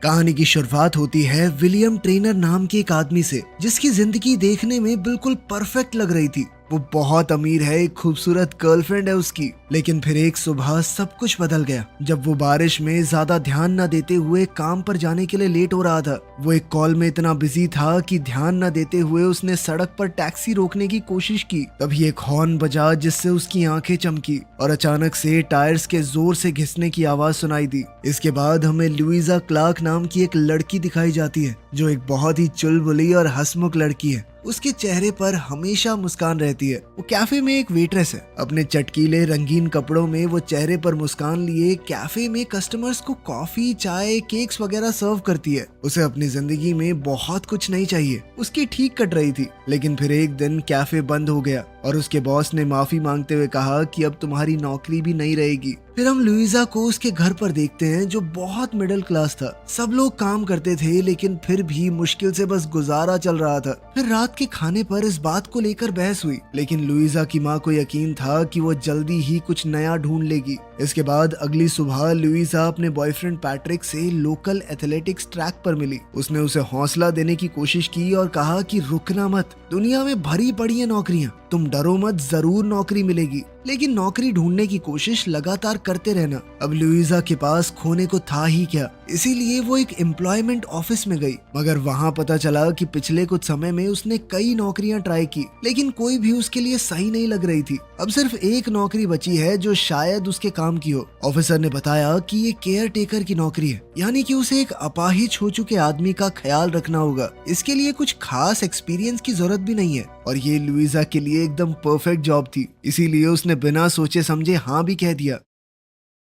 कहानी की शुरुआत होती है विलियम ट्रेनर नाम के एक आदमी से, जिसकी जिंदगी देखने में बिल्कुल परफेक्ट लग रही थी। वो बहुत अमीर है, एक खूबसूरत गर्लफ्रेंड है उसकी। लेकिन फिर एक सुबह सब कुछ बदल गया जब वो बारिश में ज्यादा ध्यान न देते हुए काम पर जाने के लिए लेट हो रहा था। वो एक कॉल में इतना बिजी था कि ध्यान न देते हुए उसने सड़क पर टैक्सी रोकने की कोशिश की। तभी एक हॉर्न बजा जिससे उसकी आंखें चमकी और अचानक से टायर्स के जोर से घिसने की आवाज सुनाई दी। इसके बाद हमें लुइजा क्लार्क नाम की एक लड़की दिखाई जाती है, जो एक बहुत ही चुलबुली और हंसमुख लड़की है। उसके चेहरे पर हमेशा मुस्कान रहती है। वो कैफे में एक वेट्रेस है। अपने चटकीले रंगीन कपड़ों में वो चेहरे पर मुस्कान लिए कैफे में कस्टमर्स को कॉफी, चाय, केक्स वगैरह सर्व करती है। उसे अपनी जिंदगी में बहुत कुछ नहीं चाहिए, उसकी ठीक कट रही थी। लेकिन फिर एक दिन कैफे बंद हो गया और उसके बॉस ने माफी मांगते हुए कहा कि अब तुम्हारी नौकरी भी नहीं रहेगी। फिर हम लुइजा को उसके घर पर देखते हैं, जो बहुत मिडिल क्लास था। सब लोग काम करते थे लेकिन फिर भी मुश्किल से बस गुजारा चल रहा था। फिर रात के खाने पर इस बात को लेकर बहस हुई, लेकिन लुइजा की माँ को यकीन था कि वो जल्दी ही कुछ नया ढूंढ लेगी। इसके बाद अगली सुबह लुइजा अपने बॉयफ्रेंड पैट्रिक से लोकल एथलेटिक्स ट्रैक पर मिली। उसने उसे हौसला देने की कोशिश की और कहा कि रुकना मत, दुनिया में भरी पड़ी है नौकरियां, तुम डरो मत, जरूर नौकरी मिलेगी। लेकिन नौकरी ढूंढने की कोशिश लगातार करते रहना। अब लुइजा के पास खोने को था ही क्या, इसीलिए वो एक एम्प्लॉयमेंट ऑफिस में गई। मगर वहाँ पता चला कि पिछले कुछ समय में उसने कई नौकरियां ट्राई की, लेकिन कोई भी उसके लिए सही नहीं लग रही थी। अब सिर्फ एक नौकरी बची है जो शायद उसके काम की हो। ऑफिसर ने बताया कि ये केयर टेकर की नौकरी है, यानी कि उसे एक अपाहिज हो चुके आदमी का ख्याल रखना होगा। इसके लिए कुछ खास एक्सपीरियंस की जरूरत भी नहीं है और ये लुइजा के लिए एकदम परफेक्ट जॉब थी। इसीलिए उसने बिना सोचे समझे हाँ भी कह दिया।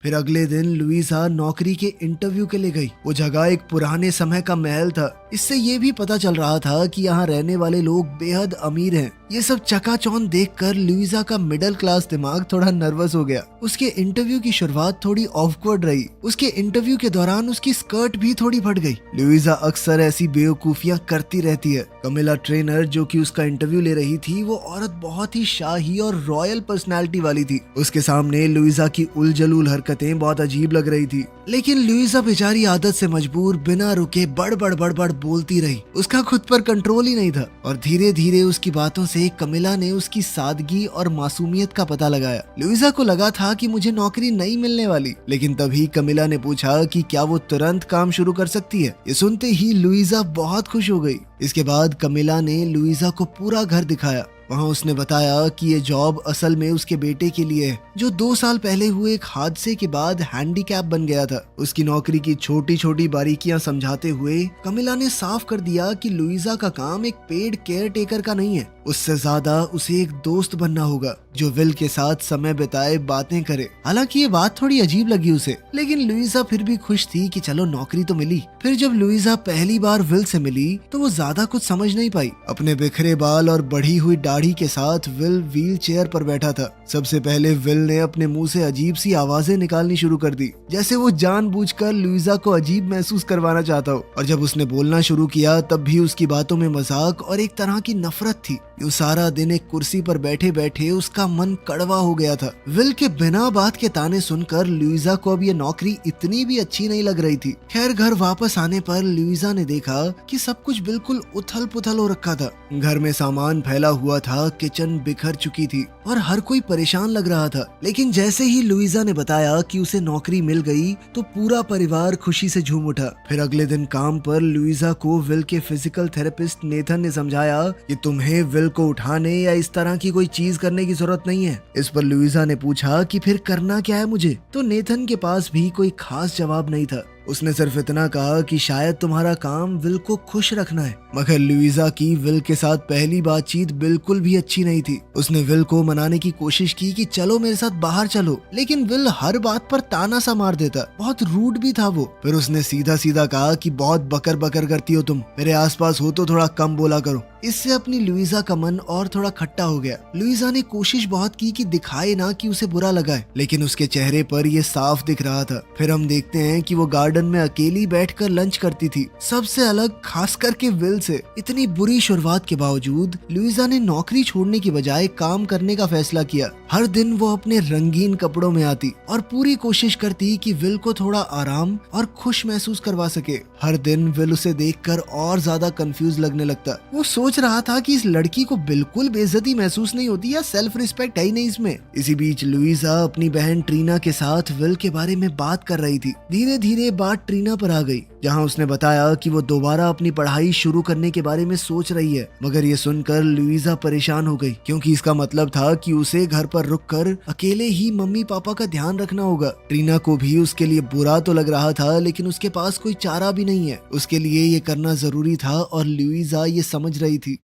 फिर अगले दिन लुइजा नौकरी के इंटरव्यू के लिए गई। वो जगह एक पुराने समय का महल था। इससे ये भी पता चल रहा था कि यहाँ रहने वाले लोग बेहद अमीर हैं। ये सब चकाचौंध देखकर लुइजा का मिडिल क्लास दिमाग थोड़ा नर्वस हो गया। उसके इंटरव्यू की शुरुआत थोड़ी ऑकवर्ड रही। उसके इंटरव्यू के दौरान उसकी स्कर्ट भी थोड़ी फट गई। लुइजा अक्सर ऐसी बेवकूफियां करती रहती है। कमिला ट्रेनर, जो कि उसका इंटरव्यू ले रही थी, वो औरत बहुत ही शाही और रॉयल पर्सनैलिटी वाली थी। उसके सामने लुइजा की उलझुल हरकतें बहुत अजीब लग रही थी। लेकिन लुइजा बेचारी आदत से मजबूर बिना रुके बड़ बोलती रही। उसका खुद पर कंट्रोल ही नहीं था और धीरे धीरे उसकी बातों से कमिला ने उसकी सादगी और मासूमियत का पता लगाया। लुइजा को लगा था कि मुझे नौकरी नहीं मिलने वाली, लेकिन तभी कमिला ने पूछा कि क्या वो तुरंत काम शुरू कर सकती है। ये सुनते ही लुइजा बहुत खुश हो गई। इसके बाद कमिला ने लुइजा को पूरा घर दिखाया। वहाँ उसने बताया कि ये जॉब असल में उसके बेटे के लिए है, जो 2 साल पहले हुए एक हादसे के बाद हैंडीकैप बन गया था। उसकी नौकरी की छोटी छोटी बारीकियां समझाते हुए कमिला ने साफ कर दिया कि लुइजा का काम एक पेड केयर टेकर का नहीं है। उससे ज्यादा उसे एक दोस्त बनना होगा जो विल के साथ समय बिताए, बातें करे। हालांकि ये बात थोड़ी अजीब लगी उसे, लेकिन लुइजा फिर भी खुश थी कि चलो नौकरी तो मिली। फिर जब लुइजा पहली बार विल से मिली तो वो ज्यादा कुछ समझ नहीं पाई। अपने बिखरे बाल और बढ़ी हुई दाढ़ी के साथ विल व्हील चेयर पर बैठा था। सबसे पहले विल ने अपने मुंह से अजीब सी आवाजें निकालनी शुरू कर दी, जैसे वो जानबूझकर लुइजा को अजीब महसूस करवाना चाहता हो। और जब उसने बोलना शुरू किया तब भी उसकी बातों में मजाक और एक तरह की नफरत थी। यूं सारा दिन एक कुर्सी पर बैठे बैठे उसका मन कड़वा हो गया था। विल के बिना बात के ताने सुनकर लुइजा को अब ये नौकरी इतनी भी अच्छी नहीं लग रही थी। खैर, घर वापस आने पर लुइजा ने देखा कि सब कुछ बिल्कुल उथल पुथल हो रखा था। घर में सामान फैला हुआ था, किचन बिखर चुकी थी और हर कोई परेशान लग रहा था। लेकिन जैसे ही लुइजा ने बताया कि उसे नौकरी मिल गई तो पूरा परिवार खुशी से झूम उठा। फिर अगले दिन काम पर लुइजा को विल के फिजिकल थेरेपिस्ट नेथन ने समझाया कि तुम्हें विल को उठाने या इस तरह की कोई चीज करने की जरूरत नहीं है। इस पर लुइजा ने पूछा कि फिर करना क्या है मुझे, तो नेथन के पास भी कोई खास जवाब नहीं था। उसने सिर्फ इतना कहा कि शायद तुम्हारा काम विल को खुश रखना है। मगर लुइजा की विल के साथ पहली बातचीत बिल्कुल भी अच्छी नहीं थी। उसने विल को मनाने की कोशिश की कि चलो मेरे साथ बाहर चलो, लेकिन विल हर बात पर ताना सा मार देता। बहुत रूड भी था वो। फिर उसने सीधा सीधा कहा कि बहुत बकर बकर करती हो तुम, मेरे आसपास हो तो थोड़ा कम बोला करो। इससे अपनी लुइजा का मन और थोड़ा खट्टा हो गया। लुइजा ने कोशिश बहुत की कि दिखाए ना कि उसे बुरा लगा है, लेकिन उसके चेहरे पर ये साफ दिख रहा था। फिर हम देखते हैं कि वो गार्डन में अकेली बैठकर लंच करती थी, सबसे अलग, खास करके विल से। इतनी बुरी शुरुआत के बावजूद लुइजा ने नौकरी छोड़ने की बजाय काम करने का फैसला किया। हर दिन वो अपने रंगीन कपड़ों में आती और पूरी कोशिश करती कि विल को थोड़ा आराम और खुश महसूस करवा सके। हर दिन विल उसे देखकर और ज्यादा कंफ्यूज लगने लगता। वो सोच रहा था कि इस लड़की को बिल्कुल बेइज्जती महसूस नहीं होती या सेल्फ रिस्पेक्ट है ही नहीं इसमें। इसी बीच लुइजा अपनी बहन ट्रीना के साथ विल के बारे में बात कर रही थी। धीरे धीरे बात ट्रीना पर आ गई, जहाँ उसने बताया कि वो दोबारा अपनी पढ़ाई शुरू करने के बारे में सोच रही है। मगर ये सुनकर लुइजा परेशान हो गई, क्योंकि इसका मतलब था कि उसे घर पर रुककर अकेले ही मम्मी पापा का ध्यान रखना होगा। ट्रीना को भी उसके लिए बुरा तो लग रहा था, लेकिन उसके पास कोई चारा भी नहीं है। उसके लिए ये करना जरूरी था और लुइजा ये समझ रही थी।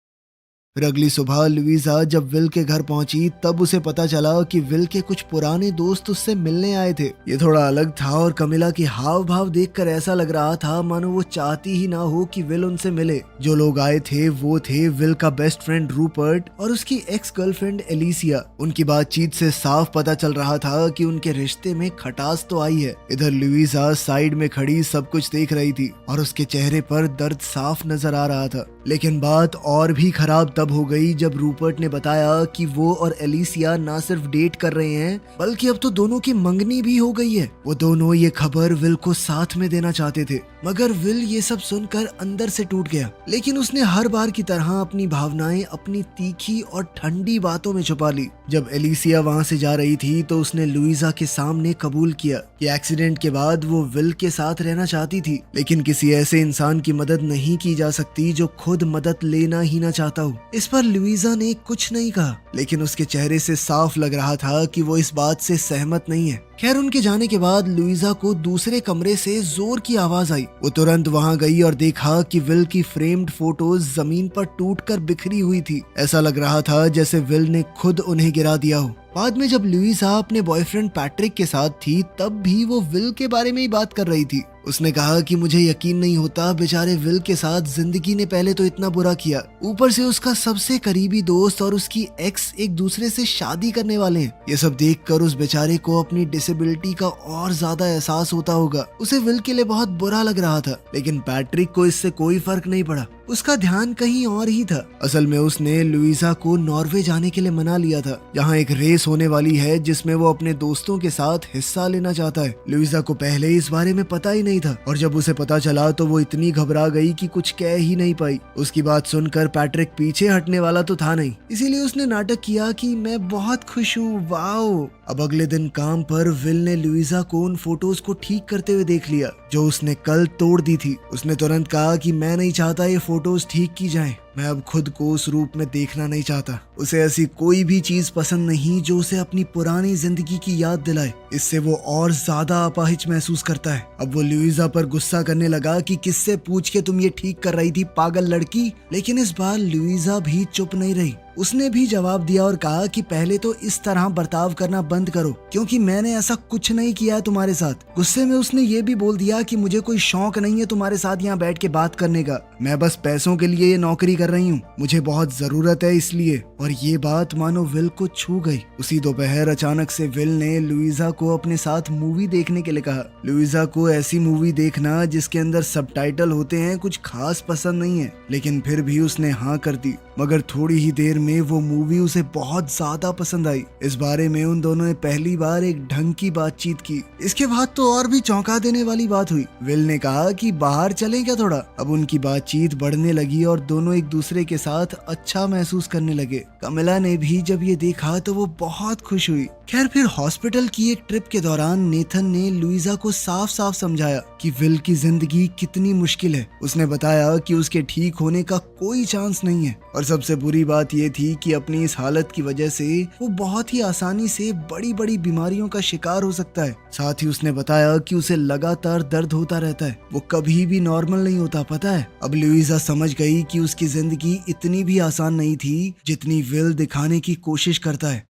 फिर अगली सुबह लुइजा जब विल के घर पहुंची, तब उसे पता चला कि विल के कुछ पुराने दोस्त उससे मिलने आए थे। ये थोड़ा अलग था और कमिला की हाव भाव देखकर ऐसा लग रहा था मानो वो चाहती ही ना हो कि विल उनसे मिले। जो लोग आए थे वो थे विल का बेस्ट फ्रेंड रूपर्ट और उसकी एक्स गर्लफ्रेंड एलिसिया। उनकी बातचीत से साफ पता चल रहा था कि उनके रिश्ते में खटास तो आई है। इधर लुइजा साइड में खड़ी सब कुछ देख रही थी और उसके चेहरे पर दर्द साफ नजर आ रहा था। लेकिन बात और भी खराब तब हो गई जब रूपर्ट ने बताया कि वो और एलिसिया ना सिर्फ डेट कर रहे हैं, बल्कि अब तो दोनों की मंगनी भी हो गई है। वो दोनों ये खबर विल को साथ में देना चाहते थे, मगर विल ये सब सुनकर अंदर से टूट गया। लेकिन उसने हर बार की तरह अपनी भावनाएं अपनी तीखी और ठंडी बातों में छुपा ली। जब एलिसिया वहाँ से जा रही थी तो उसने लुइजा के सामने कबूल किया कि एक्सीडेंट के बाद वो विल के साथ रहना चाहती थी, लेकिन किसी ऐसे इंसान की मदद नहीं की जा सकती जो खुद मदद लेना ही ना चाहता हो। इस पर लुइजा ने कुछ नहीं कहा, लेकिन उसके चेहरे से साफ लग रहा था कि वो इस बात से सहमत नहीं है। खैर, उनके जाने के बाद लुइजा को दूसरे कमरे से जोर की आवाज आई। वो तुरंत वहां गई और देखा कि विल की फ्रेम्ड फोटोज जमीन पर टूटकर बिखरी हुई थी। ऐसा लग रहा था जैसे विल ने खुद उन्हें गिरा दिया हो। बाद में जब लुइजा अपने बॉयफ्रेंड पैट्रिक के साथ थी, तब भी वो विल के बारे में ही बात कर रही थी। उसने कहा कि मुझे यकीन नहीं होता, बेचारे विल के साथ जिंदगी ने पहले तो इतना बुरा किया, ऊपर से उसका सबसे करीबी दोस्त और उसकी एक्स एक दूसरे से शादी करने वाले हैं। ये सब देखकर उस बेचारे को अपनी डिसेबिलिटी का और ज्यादा एहसास होता होगा। उसे विल के लिए बहुत बुरा लग रहा था, लेकिन पैट्रिक को इससे कोई फर्क नहीं पड़ा। उसका ध्यान कहीं और ही था। असल में उसने लुइजा को नॉर्वे जाने के लिए मना लिया था, जहाँ एक रेस होने वाली है जिसमें वो अपने दोस्तों के साथ हिस्सा लेना चाहता है। लुइजा को पहले इस बारे में पता ही नहीं था, और जब उसे पता चला तो वो इतनी घबरा गई कि कुछ कह ही नहीं पाई। उसकी बात सुनकर पैट्रिक पीछे हटने वाला तो था नहीं, इसीलिए उसने नाटक किया कि मैं बहुत खुश हूँ, वाओ। अब अगले दिन काम पर विल ने लुइजा को उन फोटोज को ठीक करते हुए देख लिया जो उसने कल तोड़ दी थी। उसने तुरंत कहा कि मैं नहीं चाहता ये फोटोज ठीक की जाएं। मैं अब खुद को उस रूप में देखना नहीं चाहता। उसे ऐसी कोई भी चीज पसंद नहीं जो उसे अपनी पुरानी जिंदगी की याद दिलाए। इससे वो और ज्यादा अपाहिज महसूस करता है। अब वो लुइजा पर गुस्सा करने लगा कि किससे पूछ के तुम ये ठीक कर रही थी, पागल लड़की। लेकिन इस बार लुइजा भी चुप नहीं रही। उसने भी जवाब दिया और कहा कि पहले तो इस तरह बर्ताव करना बंद करो, क्योंकि मैंने ऐसा कुछ नहीं किया है तुम्हारे साथ। गुस्से में उसने ये भी बोल दिया कि मुझे कोई शौक नहीं है तुम्हारे साथ यहाँ बैठ के बात करने का। मैं बस पैसों के लिए ये नौकरी कर रही हूँ, मुझे बहुत जरूरत है इसलिए। और ये बात मानो विल को छू गई। उसी दोपहर अचानक से विल ने लुइजा को अपने साथ मूवी देखने के लिए कहा। लुइजा को ऐसी मूवी देखना जिसके अंदर सबटाइटल होते हैं कुछ खास पसंद नहीं है, लेकिन फिर भी उसने हाँ कर दी। मगर थोड़ी ही देर में वो मूवी उसे बहुत ज्यादा पसंद आई। इस बारे में उन दोनों ने पहली बार एक ढंग की बातचीत की। इसके बाद तो और भी चौंका देने वाली बात हुई। विल ने कहा कि बाहर चलें क्या थोड़ा। अब उनकी बातचीत बढ़ने लगी और दोनों एक दूसरे के साथ अच्छा महसूस करने लगे। कमिला ने भी जब ये देखा तो वो बहुत खुश हुई। खैर, फिर हॉस्पिटल की एक ट्रिप के दौरान नेथन ने लुइजा को साफ साफ समझाया कि विल की जिंदगी कितनी मुश्किल है। उसने बताया कि उसके ठीक होने का कोई चांस नहीं है, और सबसे बुरी बात ये थी कि अपनी इस हालत की वजह से वो बहुत ही आसानी से बड़ी बड़ी बीमारियों का शिकार हो सकता है। साथ ही उसने बताया कि उसे लगातार दर्द होता रहता है, वो कभी भी नॉर्मल नहीं होता, पता है। अब लुइजा समझ गई कि उसकी जिंदगी इतनी भी आसान नहीं थी जितनी विल दिखाने की कोशिश करता है।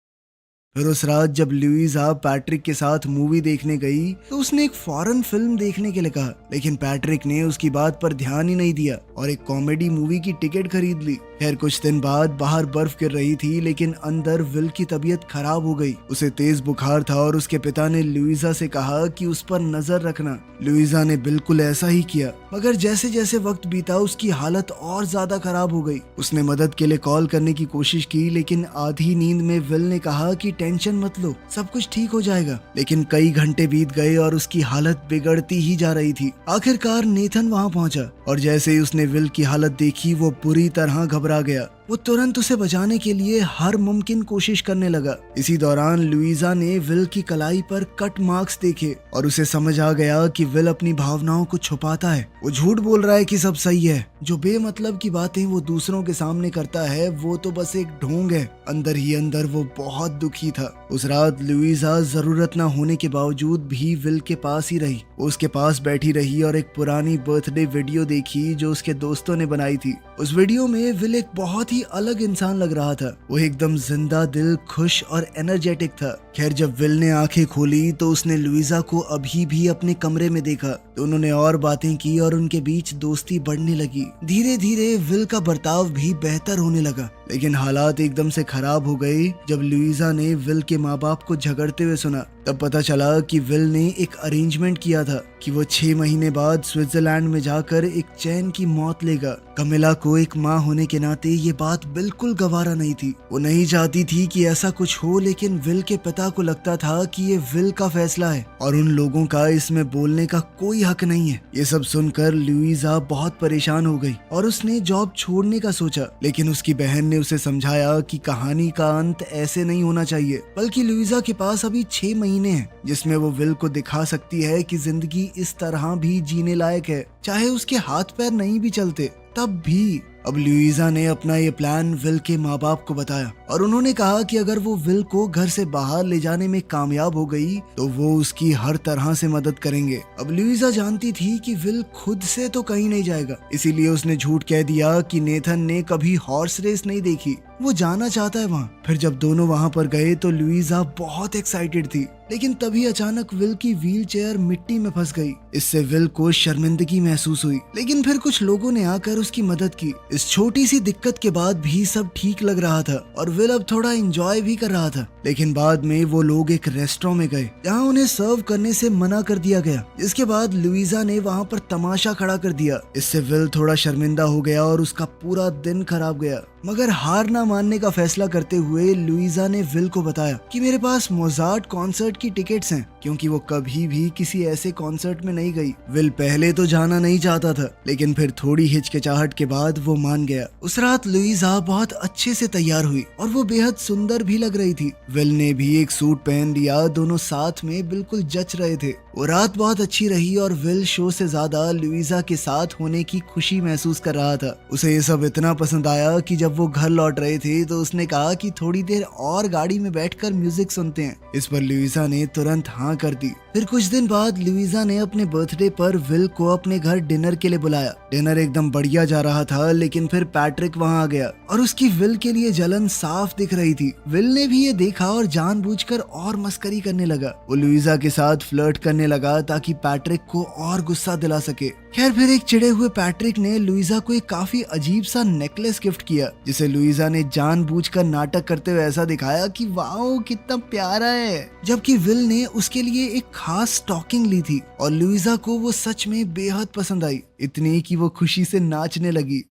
फिर उस रात जब लुइजा पैट्रिक के साथ मूवी देखने गई तो उसने एक फॉरेन फिल्म देखने के लिए कहा, लेकिन पैट्रिक ने उसकी बात पर ध्यान ही नहीं दिया और एक कॉमेडी मूवी की टिकट खरीद ली। खैर कुछ दिन बाद बाहर बर्फ गिर रही थी, लेकिन अंदर विल की तबीयत खराब हो गई। उसे तेज बुखार था और उसके पिता ने लुइजा से कहा कि उस पर नजर रखना। लुइजा ने बिल्कुल ऐसा ही किया, मगर जैसे जैसे वक्त बीता उसकी हालत और ज्यादा खराब हो गई। उसने मदद के लिए कॉल करने की कोशिश की, लेकिन आधी नींद में विल ने कहा कि टेंशन मत लो, सब कुछ ठीक हो जाएगा। लेकिन कई घंटे बीत गए और उसकी हालत बिगड़ती ही जा रही थी। आखिरकार नेथन वहां पहुंचा और जैसे ही उसने विल की हालत देखी वो बुरी तरह घबरा गया। वो तुरंत उसे बचाने के लिए हर मुमकिन कोशिश करने लगा। इसी दौरान लुइजा ने विल की कलाई पर कट मार्क्स देखे और उसे समझ आ गया कि विल अपनी भावनाओं को छुपाता है। वो झूठ बोल रहा है कि सब सही है। जो बेमतलब की बातें वो दूसरों के सामने करता है वो तो बस एक ढोंग है। अंदर ही अंदर वो बहुत दुखी था। उस रात लुइजा जरूरत न होने के बावजूद भी विल के पास ही रही। वो उसके पास बैठी रही और एक पुरानी बर्थडे वीडियो देखी जो उसके दोस्तों ने बनाई थी। उस वीडियो में विल एक बहुत ही अलग इंसान लग रहा था। वो एकदम जिंदा दिल, खुश और एनर्जेटिक था। खैर जब विल ने आंखें खोली तो उसने लुइजा को अभी भी अपने कमरे में देखा। तो उन्होंने और बातें की और उनके बीच दोस्ती बढ़ने लगी। धीरे धीरे विल का बर्ताव भी बेहतर होने लगा, लेकिन हालात एकदम से खराब हो गए जब लुइजा ने विल के माँ बाप को झगड़ते हुए सुना। तब पता चला कि विल ने एक अरेंजमेंट किया था कि वो 6 महीने बाद स्विट्जरलैंड में जाकर एक चैन की मौत लेगा। कमिला को एक माँ होने के नाते ये बात बिल्कुल गवारा नहीं थी। वो नहीं चाहती थी कि ऐसा कुछ हो, लेकिन विल के पिता को लगता था कि ये विल का फैसला है और उन लोगों का इसमें बोलने का कोई हक नहीं है। ये सब सुनकर लुइजा बहुत परेशान हो गई और उसने जॉब छोड़ने का सोचा, लेकिन उसकी बहन ने उसे समझाया कि कहानी का अंत ऐसे नहीं होना चाहिए, बल्कि लुइजा के पास अभी 6 महीने हैं जिसमें वो विल को दिखा सकती है कि जिंदगी इस तरह भी जीने लायक है, चाहे उसके हाथ पैर नहीं भी चलते तब भी। अब लुइजा ने अपना ये प्लान विल के माँ बाप को बताया और उन्होंने कहा कि अगर वो विल को घर से बाहर ले जाने में कामयाब हो गई तो वो उसकी हर तरह से मदद करेंगे। अब लुइजा जानती थी कि विल खुद से तो कहीं नहीं जाएगा, इसीलिए उसने झूठ कह दिया कि नेथन ने कभी हॉर्स रेस नहीं देखी, वो जाना चाहता है वहाँ। फिर जब दोनों वहाँ पर गए तो लुइजा बहुत एक्साइटेड थी, लेकिन तभी अचानक विल की व्हील चेयर मिट्टी में फंस गई। इससे विल को शर्मिंदगी महसूस हुई, लेकिन फिर कुछ लोगों ने आकर उसकी मदद की। इस छोटी सी दिक्कत के बाद भी सब ठीक लग रहा था और विल अब थोड़ा एंजॉय भी कर रहा था। लेकिन बाद में वो लोग एक रेस्टोरेंट में गए जहाँ उन्हें सर्व करने से मना कर दिया गया, जिसके बाद लुइजा ने वहाँ पर तमाशा खड़ा कर दिया। इससे विल थोड़ा शर्मिंदा हो गया और उसका पूरा दिन खराब गया। मगर हार ना मानने का फैसला करते हुए लुइजा ने विल को बताया कि मेरे पास मोजार्ट कॉन्सर्ट की टिकट्स हैं, क्योंकि वो कभी भी किसी ऐसे कॉन्सर्ट में नहीं गई। विल पहले तो जाना नहीं चाहता था, लेकिन फिर थोड़ी हिचकिचाहट के बाद वो मान गया। उस रात लुइजा बहुत अच्छे से तैयार हुई और वो बेहद सुंदर भी लग रही थी। विल ने भी एक सूट पहन लिया, दोनों साथ में बिल्कुल जच रहे थे। वो रात बहुत अच्छी रही और विल शो से ज्यादा लुइजा के साथ होने की खुशी महसूस कर रहा था। उसे ये सब इतना पसंद आया कि जब वो घर लौट रहे थे तो उसने कहा कि थोड़ी देर और गाड़ी में बैठकर म्यूजिक सुनते हैं। इस पर लुइजा ने तुरंत हाँ कर दी। फिर कुछ दिन बाद लुइजा ने अपने बर्थडे पर विल को अपने घर डिनर के लिए बुलाया। डिनर एकदम बढ़िया जा रहा था, लेकिन फिर पैट्रिक वहाँ आ गया और उसकी विल के लिए जलन साफ दिख रही थी। विल ने भी ये देखा और जानबूझकर और मस्करी करने लगा। वो लुइजा के साथ फ्लर्ट करने लगा ताकि पैट्रिक को और गुस्सा दिला सके। खैर फिर एक चिढ़े हुए पैट्रिक ने लुइजा को एक काफी अजीब सा नेकलेस गिफ्ट किया, जिसे लुइजा ने जानबूझकर नाटक करते हुए ऐसा दिखाया कि वाओ कितना प्यारा है, जबकि विल ने उसके लिए एक खास स्टॉकिंग ली थी और लुइजा को वो सच में बेहद पसंद आई, इतनी कि वो खुशी से नाचने लगी।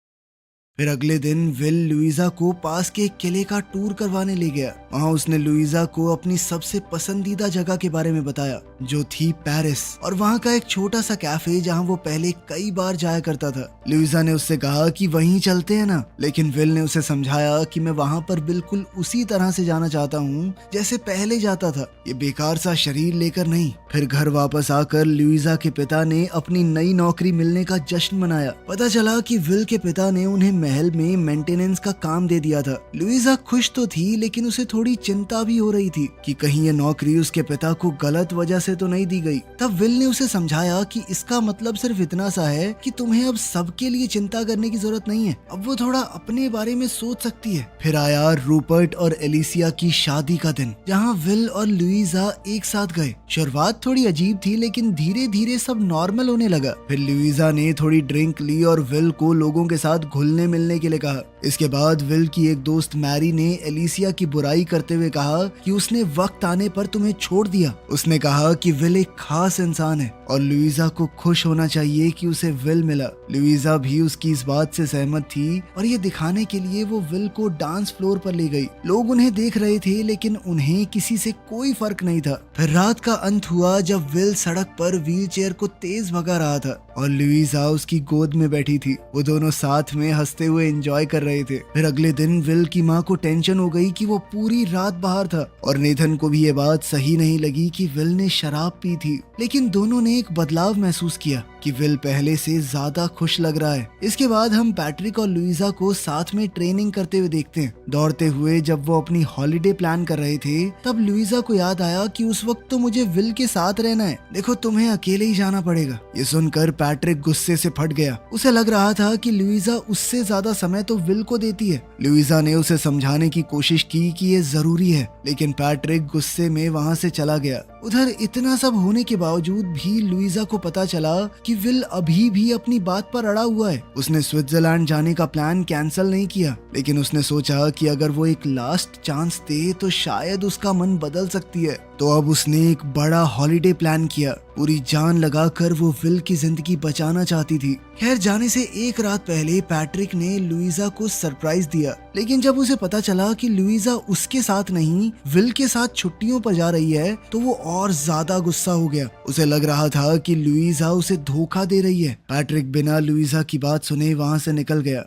फिर अगले दिन विल लुइजा को पास के एक किले का टूर करवाने ले गया। वहाँ उसने लुइजा को अपनी सबसे पसंदीदा जगह के बारे में बताया, जो थी पेरिस, और वहाँ का एक छोटा सा कैफे जहाँ वो पहले कई बार जाया करता था। लुइजा ने उससे कहा कि वहीं चलते हैं ना, लेकिन विल ने उसे समझाया कि मैं वहाँ पर बिल्कुल उसी तरह से जाना चाहता हूँ जैसे पहले जाता था, ये बेकार सा शरीर लेकर नहीं। फिर घर वापस आकर लुइजा के पिता ने अपनी नई नौकरी मिलने का जश्न मनाया। पता चला कि विल के पिता ने उन्हें महल में मेंटेनेंस का काम दे दिया था। लुइजा खुश तो थी लेकिन उसे थोड़ी चिंता भी हो रही थी कि कहीं ये नौकरी उसके पिता को गलत वजह से तो नहीं दी गई। तब विल ने उसे समझाया कि इसका मतलब सिर्फ इतना सा है कि तुम्हें अब सबके लिए चिंता करने की जरूरत नहीं है, अब वो थोड़ा अपने बारे में सोच सकती है। फिर आया रूपर्ट और एलिसिया की शादी का दिन, जहाँ विल और लुइजा एक साथ गए। शुरुआत थोड़ी अजीब थी लेकिन धीरे धीरे सब नॉर्मल होने लगा। फिर लुइजा ने थोड़ी ड्रिंक ली और विल को लोगों के साथ घुलने मिलने के लिए कहा। इसके बाद विल की एक दोस्त मैरी ने एलिसिया की बुराई करते हुए कहा कि उसने वक्त आने पर तुम्हें छोड़ दिया। उसने कहा कि विल एक खास इंसान है और लुइजा को खुश होना चाहिए कि उसे विल मिला। लुइजा भी उसकी इस बात से सहमत थी और ये दिखाने के लिए वो विल को डांस फ्लोर पर ले गई। लोग उन्हें देख रहे थे लेकिन उन्हें किसी से कोई फर्क नहीं था। फिर रात का अंत हुआ जब विल सड़क पर व्हील चेयर को तेज भगा रहा था और लुइजा उसकी गोद में बैठी थी। वो दोनों साथ में हंसते हुए एंजॉय कर रहे थे। फिर अगले दिन विल की माँ को टेंशन हो गई कि वो पूरी रात बाहर था और नेथन को भी ये बात सही नहीं लगी कि विल ने शराब पी थी। लेकिन दोनों ने एक बदलाव महसूस किया कि विल पहले से ज्यादा खुश लग रहा है। इसके बाद हम पैट्रिक और लुइजा को साथ में ट्रेनिंग करते हुए देखते हैं। दौड़ते हुए जब वो अपनी हॉलिडे प्लान कर रहे थे तब लुइजा को याद आया कि उस वक्त तो मुझे विल के साथ रहना है, देखो तुम्हें अकेले ही जाना पड़ेगा। ये सुनकर पैट्रिक गुस्से से फट गया। उसे लग रहा था कि लुइजा उससे ज्यादा समय तो विल को देती है। लुइजा ने उसे समझाने की कोशिश की कि ये जरूरी है, लेकिन पैट्रिक गुस्से में वहाँ से चला गया। उधर इतना सब होने के बावजूद भी लुइजा को पता चला कि विल अभी भी अपनी बात पर अड़ा हुआ है। उसने स्विट्जरलैंड जाने का प्लान कैंसिल नहीं किया, लेकिन उसने सोचा कि अगर वो एक लास्ट चांस दे तो शायद उसका मन बदल सकती है। तो अब उसने एक बड़ा हॉलिडे प्लान किया। पूरी जान लगाकर वो विल की जिंदगी बचाना चाहती थी। खैर, जाने से एक रात पहले पैट्रिक ने लुइजा को सरप्राइज दिया, लेकिन जब उसे पता चला कि लुइजा उसके साथ नहीं विल के साथ छुट्टियों पर जा रही है तो वो और ज्यादा गुस्सा हो गया। उसे लग रहा था कि लुइजा उसे धोखा दे रही है। पैट्रिक बिना लुइजा की बात सुने वहाँ से निकल गया।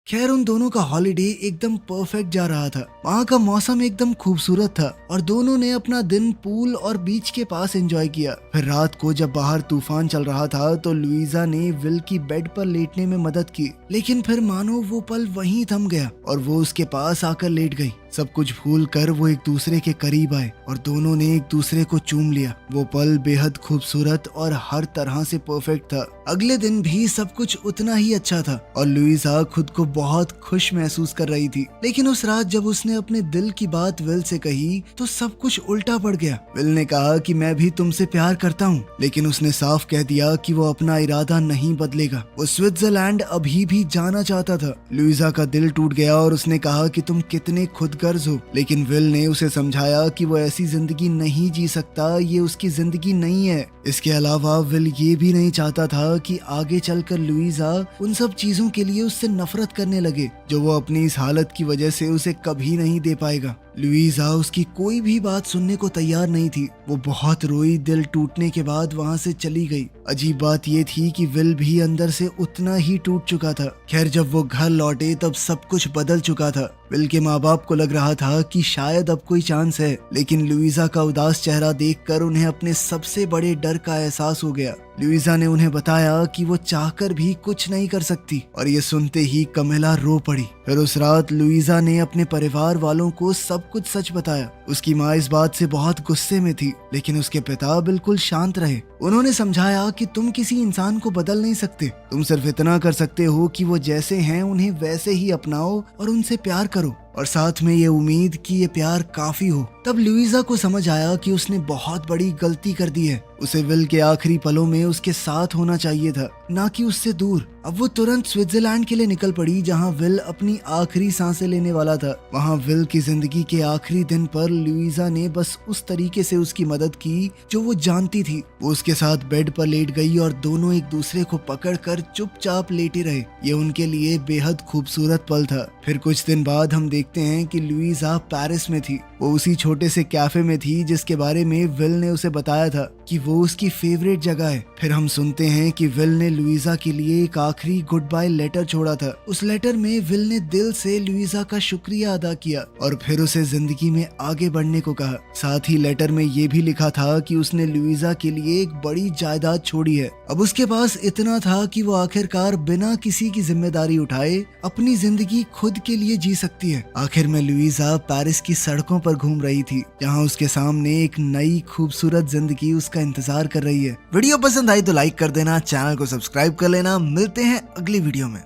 खैर, उन दोनों का हॉलिडे एकदम परफेक्ट जा रहा था। वहाँ का मौसम एकदम खूबसूरत था और दोनों ने अपना दिन पूल और बीच के पास एंजॉय किया। फिर रात को जब बाहर तूफान चल रहा था तो लुइजा ने विल की बेड पर लेटने में मदद की, लेकिन फिर मानो वो पल वहीं थम गया और वो उसके पास आकर लेट गई। सब कुछ भूल कर वो एक दूसरे के करीब आए और दोनों ने एक दूसरे को चूम लिया। वो पल बेहद खूबसूरत और हर तरह से परफेक्ट था। अगले दिन भी सब कुछ उतना ही अच्छा था और लुइजा खुद को बहुत खुश महसूस कर रही थी। लेकिन उस रात जब उसने अपने दिल की बात विल से कही तो सब कुछ उल्टा पड़ गया। विल ने कहा कि मैं भी तुमसे प्यार करता हूँ, लेकिन उसने साफ कह दिया कि वो अपना इरादा नहीं बदलेगा। वो स्विट्जरलैंड अभी भी जाना चाहता था। लुइजा का दिल टूट गया और उसने कहा कि तुम कितने खुदगर्ज हो, लेकिन विल ने उसे समझाया कि वो ऐसी जिंदगी नहीं जी सकता, ये उसकी जिंदगी नहीं है। इसके अलावा विल ये भी नहीं चाहता था कि आगे चलकर लुइजा उन सब चीजों के लिए उससे नफरत करने लगे जो वो अपनी इस हालत की वजह से उसे कभी नहीं दे पाएगा। लुइजा उसकी कोई भी बात सुनने को तैयार नहीं थी। वो बहुत रोई, दिल टूटने के बाद वहाँ से चली गई। अजीब बात ये थी कि विल भी अंदर से उतना ही टूट चुका था। खैर, जब वो घर लौटे तब सब कुछ बदल चुका था। विल के माँ बाप को लग रहा था कि शायद अब कोई चांस है, लेकिन लुइजा का उदास चेहरा देखकर उन्हें अपने सबसे बड़े डर का एहसास हो गया। लुइजा ने उन्हें बताया कि वो चाहकर भी कुछ नहीं कर सकती और ये सुनते ही कमिला रो पड़ी। फिर उस रात लुइजा ने अपने परिवार वालों को सब कुछ सच बताया। उसकी माँ इस बात से बहुत गुस्से में थी, लेकिन उसके पिता बिल्कुल शांत रहे। उन्होंने समझाया कि तुम किसी इंसान को बदल नहीं सकते, तुम सिर्फ इतना कर सकते हो कि वो जैसे हैं उन्हें वैसे ही अपनाओ और उनसे प्यार करो, और साथ में ये उम्मीद कि ये प्यार काफी हो। तब लुइजा को समझ आया कि उसने बहुत बड़ी गलती कर दी है। उसे विल के आखिरी पलों में उसके साथ होना चाहिए था, ना कि उससे दूर। अब वो तुरंत स्विट्जरलैंड के लिए निकल पड़ी, जहाँ विल अपनी आखिरी सांसें लेने वाला था। वहाँ विल की जिंदगी के आखिरी दिन पर लुइजा ने बस उस तरीके से उसकी मदद की जो वो जानती थी। वो उसके साथ बेड पर लेट गई और दोनों एक दूसरे को पकड़कर चुपचाप लेटे रहे। ये उनके लिए बेहद खूबसूरत पल था। फिर कुछ दिन बाद हम देखते हैं कि लुइजा पेरिस में थी। वो उसी छोटे से कैफे में थी जिसके बारे में विल ने उसे बताया था। कि वो उसकी फेवरेट जगह है। फिर हम सुनते हैं कि विल ने लुइजा के लिए एक आखिरी गुड बाय लेटर छोड़ा था। उस लेटर में विल ने दिल से लुइजा का शुक्रिया अदा किया और फिर उसे जिंदगी में आगे बढ़ने को कहा। साथ ही लेटर में ये भी लिखा था कि उसने लुइजा के लिए एक बड़ी जायदाद छोड़ी है। अब उसके पास इतना था कि वो आखिरकार बिना किसी की जिम्मेदारी उठाए अपनी जिंदगी खुद के लिए जी सकती है। आखिर में लुइजा पेरिस की सड़कों पर घूम रही थी, जहाँ उसके सामने एक नई खूबसूरत जिंदगी उसका इंतजार कर रही है। वीडियो पसंद आई तो लाइक कर देना, चैनल को सब्सक्राइब कर लेना। मिलते हैं अगली वीडियो में।